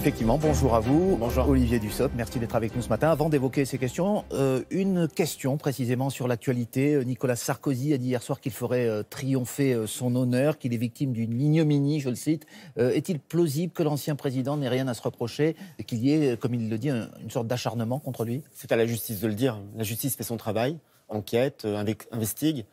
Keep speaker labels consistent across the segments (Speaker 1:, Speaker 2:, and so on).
Speaker 1: Effectivement, bonjour à vous.
Speaker 2: Bonjour.
Speaker 1: Olivier Dussopt, merci d'être avec nous ce matin. Avant d'évoquer ces questions, une question précisément sur l'actualité. Nicolas Sarkozy a dit hier soir qu'il ferait triompher son honneur, qu'il est victime d'une ignominie, je le cite. Est-il plausible que l'ancien président n'ait rien à se reprocher et qu'il y ait, comme il le dit, une sorte d'acharnement contre lui?
Speaker 2: C'est à la justice de le dire. La justice fait son travail, enquête, investigue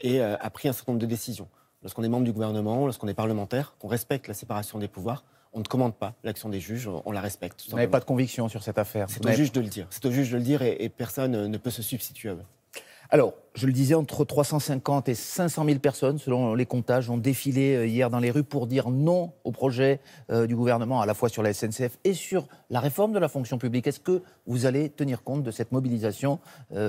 Speaker 2: et a pris un certain nombre de décisions. Lorsqu'on est membre du gouvernement, lorsqu'on est parlementaire, qu'on respecte la séparation des pouvoirs, on ne commande pas l'action des juges, on la respecte.
Speaker 1: Vous n'avez pas de conviction sur cette affaire?
Speaker 2: C'est au juge de le dire. C'est au juge de le dire et personne ne peut se substituer à eux.
Speaker 1: Alors, je le disais, entre 350 et 500 000 personnes, selon les comptages, ont défilé hier dans les rues pour dire non au projet du gouvernement, à la fois sur la SNCF et sur la réforme de la fonction publique. Est-ce que vous allez tenir compte de cette mobilisation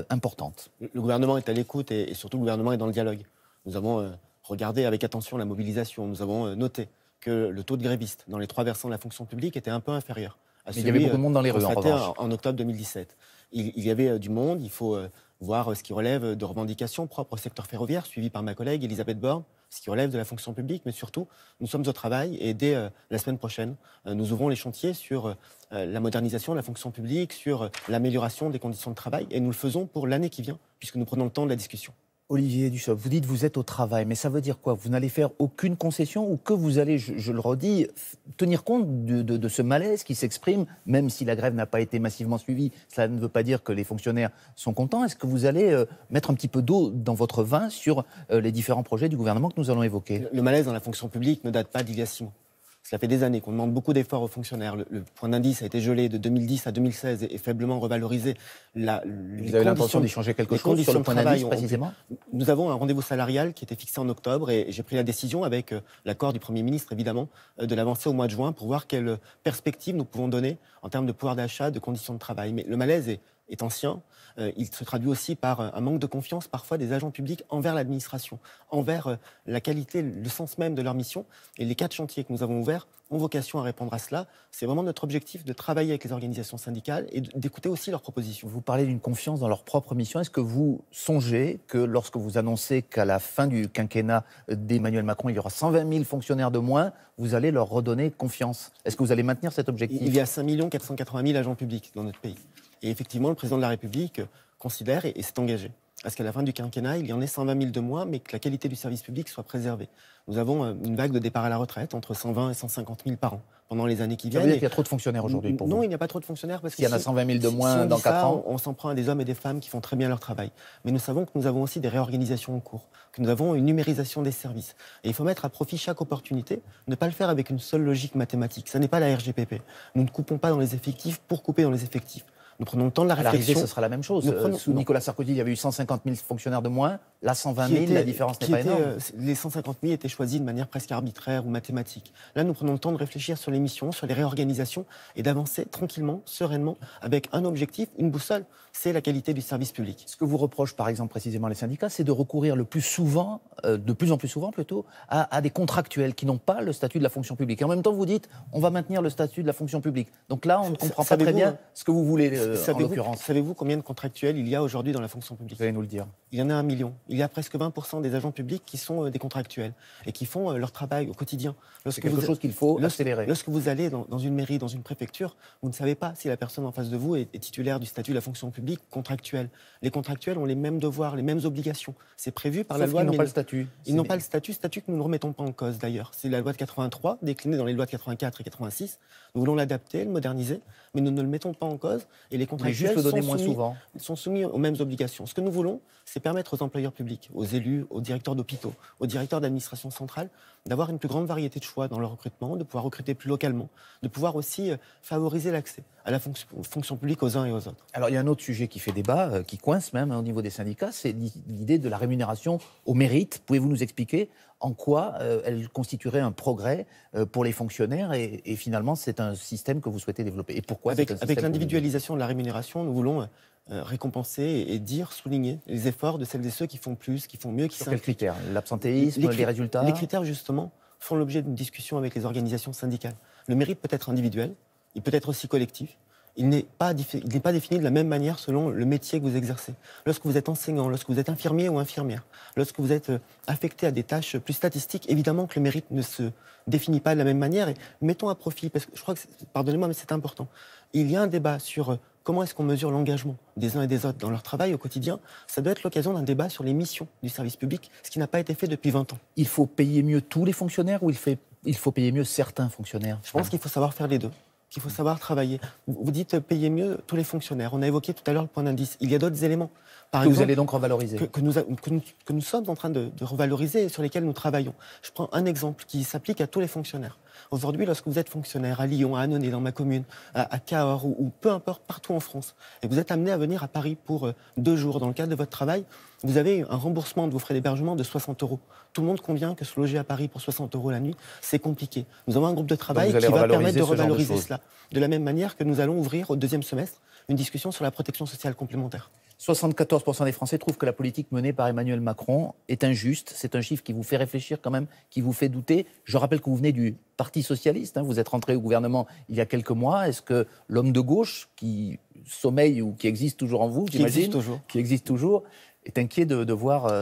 Speaker 1: importante?
Speaker 2: Le gouvernement est à l'écoute et surtout le gouvernement est dans le dialogue. Nous avons regardé avec attention la mobilisation. Nous avons noté que le taux de grévistes dans les trois versants de la fonction publique était un peu inférieur à celui
Speaker 1: il y avait beaucoup de monde dans les rues, en revanche.
Speaker 2: En octobre 2017. Il y avait du monde, il faut voir ce qui relève de revendications propres au secteur ferroviaire, suivi par ma collègue Elisabeth Borne, ce qui relève de la fonction publique, mais surtout, nous sommes au travail et dès la semaine prochaine, nous ouvrons les chantiers sur la modernisation de la fonction publique, sur l'amélioration des conditions de travail, et nous le faisons pour l'année qui vient, puisque nous prenons le temps de la discussion.
Speaker 1: Olivier Dussopt, vous dites que vous êtes au travail, mais ça veut dire quoi? Vous n'allez faire aucune concession ou que vous allez, je le redis, tenir compte de ce malaise qui s'exprime, même si la grève n'a pas été massivement suivie? Cela ne veut pas dire que les fonctionnaires sont contents. Est-ce que vous allez mettre un petit peu d'eau dans votre vin sur les différents projets du gouvernement que nous allons évoquer?
Speaker 2: Le malaise dans la fonction publique ne date pas d'il y a 6 mois. Cela fait des années qu'on demande beaucoup d'efforts aux fonctionnaires. Le point d'indice a été gelé de 2010 à 2016 et faiblement revalorisé.
Speaker 1: Vous avez l'intention d'y changer quelque chose sur le point d'indice précisément?
Speaker 2: Nous avons un rendez-vous salarial qui était fixé en octobre et j'ai pris la décision, avec l'accord du Premier ministre évidemment, de l'avancer au mois de juin pour voir quelles perspectives nous pouvons donner en termes de pouvoir d'achat, de conditions de travail. Mais le malaise est ancien. Il se traduit aussi par un manque de confiance parfois des agents publics envers l'administration, envers la qualité, le sens même de leur mission. Et les 4 chantiers que nous avons ouverts ont vocation à répondre à cela. C'est vraiment notre objectif de travailler avec les organisations syndicales et d'écouter aussi leurs propositions.
Speaker 1: Vous parlez d'une confiance dans leur propre mission. Est-ce que vous songez que lorsque vous annoncez qu'à la fin du quinquennat d'Emmanuel Macron, il y aura 120 000 fonctionnaires de moins, vous allez leur redonner confiance? Est-ce que vous allez maintenir cet objectif?
Speaker 2: Il y a 5 480 000 agents publics dans notre pays. Et effectivement, le président de la République considère et s'est engagé à ce qu'à la fin du quinquennat, il y en ait 120 000 de moins, mais que la qualité du service public soit préservée. Nous avons une vague de départ à la retraite, entre 120 et 150 000 par an, pendant les années qui viennent.
Speaker 1: Ça veut dire qu'il y a trop de fonctionnaires aujourd'hui pour vous?
Speaker 2: Non, il n'y a pas trop de fonctionnaires. Parce
Speaker 1: qu'il y en a 120 000 de moins dans 4 ans.
Speaker 2: On s'en prend à des hommes et des femmes qui font très bien leur travail. Mais nous savons que nous avons aussi des réorganisations en cours, que nous avons une numérisation des services. Et il faut mettre à profit chaque opportunité, ne pas le faire avec une seule logique mathématique. Ça n'est pas la RGPP. Nous ne coupons pas dans les effectifs pour couper dans les effectifs. Nous prenons le temps de la réflexion.
Speaker 1: À l'arrivée, ce sera la même chose. Sous Nicolas Sarkozy, il y avait eu 150 000 fonctionnaires de moins. Là, 120 000, la différence n'est pas énorme.
Speaker 2: Les 150 000 étaient choisis de manière presque arbitraire ou mathématique. Là, nous prenons le temps de réfléchir sur les missions, sur les réorganisations et d'avancer tranquillement, sereinement, avec un objectif, une boussole, c'est la qualité du service public.
Speaker 1: Ce que vous reprochent, par exemple, précisément les syndicats, c'est de recourir le plus souvent, de plus en plus souvent plutôt, à des contractuels qui n'ont pas le statut de la fonction publique. Et en même temps, vous dites, on va maintenir le statut de la fonction publique. Donc là, on ne comprend pas très bien ce que vous voulez. En l'occurrence.
Speaker 2: Savez-vous combien de contractuels il y a aujourd'hui dans la fonction publique?
Speaker 1: Vous allez nous le dire.
Speaker 2: Il y en a 1 million. Il y a presque 20% des agents publics qui sont des contractuels et qui font leur travail au quotidien.
Speaker 1: C'est quelque chose qu'il faut accélérer.
Speaker 2: Lorsque vous allez dans une mairie, dans une préfecture, vous ne savez pas si la personne en face de vous est titulaire du statut de la fonction publique ou contractuelle. Les contractuels ont les mêmes devoirs, les mêmes obligations. C'est prévu par la loi.
Speaker 1: Ils n'ont pas le statut.
Speaker 2: Ils n'ont pas le statut que nous ne remettons pas en cause d'ailleurs. C'est la loi de 83, déclinée dans les lois de 84 et 86. Nous voulons l'adapter, le moderniser, mais nous ne le mettons pas en cause. Et les contractuels sont soumis aux mêmes obligations. Ce que nous voulons, c'est permettre aux employeurs publics, aux élus, aux directeurs d'hôpitaux, aux directeurs d'administration centrale, d'avoir une plus grande variété de choix dans leur recrutement, de pouvoir recruter plus localement, de pouvoir aussi favoriser l'accès à la fonction publique aux uns et aux autres.
Speaker 1: Alors il y a un autre sujet qui fait débat, qui coince même au niveau des syndicats, c'est l'idée de la rémunération au mérite. Pouvez-vous nous expliquer en quoi elle constituerait un progrès pour les fonctionnaires et finalement c'est un système que vous souhaitez développer? Et pourquoi?
Speaker 2: Avec l'individualisation de la rémunération, nous voulons récompenser et dire, souligner les efforts de celles et ceux qui font plus, qui font mieux, qui s'impliquent.
Speaker 1: Sur quels critères? L'absentéisme, les résultats?
Speaker 2: Les critères, justement, font l'objet d'une discussion avec les organisations syndicales. Le mérite peut être individuel, il peut être aussi collectif. il n'est pas défini de la même manière selon le métier que vous exercez. Lorsque vous êtes enseignant, lorsque vous êtes infirmier ou infirmière, lorsque vous êtes affecté à des tâches plus statistiques, évidemment que le mérite ne se définit pas de la même manière. Et mettons à profit, parce que je crois que, pardonnez-moi, mais c'est important, il y a un débat sur comment est-ce qu'on mesure l'engagement des uns et des autres dans leur travail au quotidien. Ça doit être l'occasion d'un débat sur les missions du service public, ce qui n'a pas été fait depuis 20 ans.
Speaker 1: Il faut payer mieux tous les fonctionnaires ou il faut payer mieux certains fonctionnaires?
Speaker 2: Je pense qu'il faut savoir faire les deux, qu'il faut savoir travailler. Vous dites payer mieux tous les fonctionnaires. On a évoqué tout à l'heure le point d'indice. Il y a d'autres éléments. Par exemple,
Speaker 1: vous allez donc revaloriser
Speaker 2: que nous sommes en train de revaloriser et sur lesquels nous travaillons. Je prends un exemple qui s'applique à tous les fonctionnaires. Aujourd'hui, lorsque vous êtes fonctionnaire à Lyon, à Annonay, dans ma commune, à Cahors ou peu importe, partout en France, et vous êtes amené à venir à Paris pour 2 jours dans le cadre de votre travail, vous avez un remboursement de vos frais d'hébergement de 60 €. Tout le monde convient que se loger à Paris pour 60 € la nuit, c'est compliqué. Nous avons un groupe de travail qui va permettre de revaloriser cela. De la même manière que nous allons ouvrir au 2e semestre une discussion sur la protection sociale complémentaire.
Speaker 1: 74% des Français trouvent que la politique menée par Emmanuel Macron est injuste. C'est un chiffre qui vous fait réfléchir quand même, qui vous fait douter. Je rappelle que vous venez du Parti socialiste, vous êtes rentré au gouvernement il y a quelques mois. Est-ce que l'homme de gauche qui sommeille ou qui existe toujours en vous, j'imagine, qui existe toujours, est inquiet de voir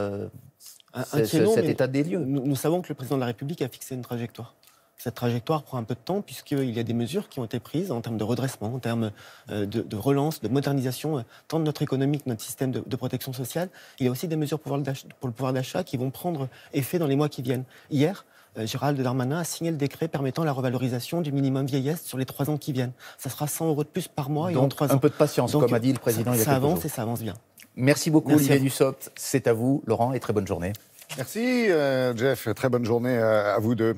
Speaker 1: cet état des lieux?
Speaker 2: Nous savons que le président de la République a fixé une trajectoire. Cette trajectoire prend un peu de temps puisqu'il y a des mesures qui ont été prises en termes de redressement, en termes de relance, de modernisation, tant de notre économie que de notre système de protection sociale. Il y a aussi des mesures pour le pouvoir d'achat qui vont prendre effet dans les mois qui viennent. Hier, Gérald Darmanin a signé le décret permettant la revalorisation du minimum vieillesse sur les 3 ans qui viennent. Ça sera 100 € de plus par mois et en 3 ans.
Speaker 1: Un peu de patience, donc, comme a dit le président il y a quelques jours.
Speaker 2: Ça avance et ça avance bien.
Speaker 1: Merci beaucoup, Olivier Dussopt. C'est à vous, Laurent, et très bonne journée.
Speaker 3: Merci, Jeff. Très bonne journée à vous deux.